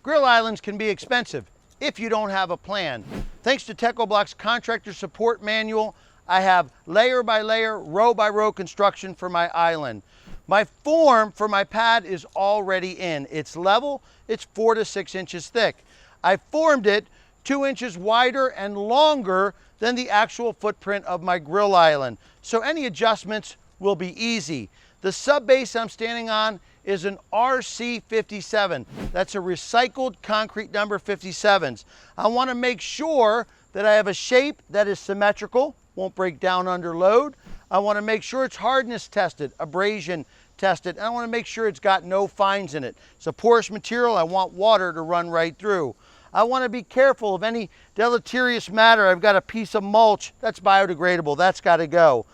Grill islands can be expensive if you don't have a plan. Thanks to Techo-Bloc's contractor support manual, I have layer by layer, row by row construction for my island. My form for my pad is already in. It's level, it's 4 to 6 inches thick. I formed it 2 inches wider and longer than the actual footprint of my grill island, so any adjustments will be easy. The sub base I'm standing on is an RC57. That's a recycled concrete number 57s. I want to make sure that I have a shape that is symmetrical, won't break down under load. I want to make sure it's hardness tested, abrasion tested, and I want to make sure it's got no fines in it. It's a porous material. I want water to run right through. I want to be careful of any deleterious matter. I've got a piece of mulch that's biodegradable. That's got to go.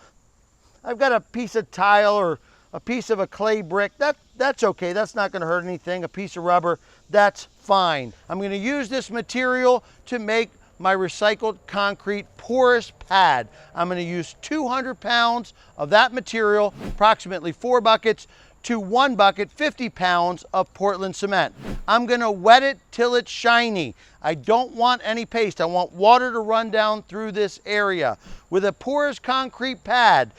I've got a piece of tile or a piece of a clay brick. That's okay. That's not going to hurt anything. A piece of rubber, that's fine. I'm going to use this material to make my recycled concrete porous pad. I'm going to use 200 pounds of that material, approximately 4 buckets, to 1 bucket, 50 pounds of Portland cement. I'm going to wet it till it's shiny. I don't want any paste. I want water to run down through this area. With a porous concrete pad,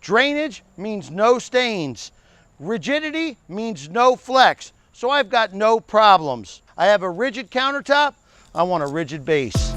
drainage means no stains. Rigidity means no flex. So I've got no problems. I have a rigid countertop. I want a rigid base.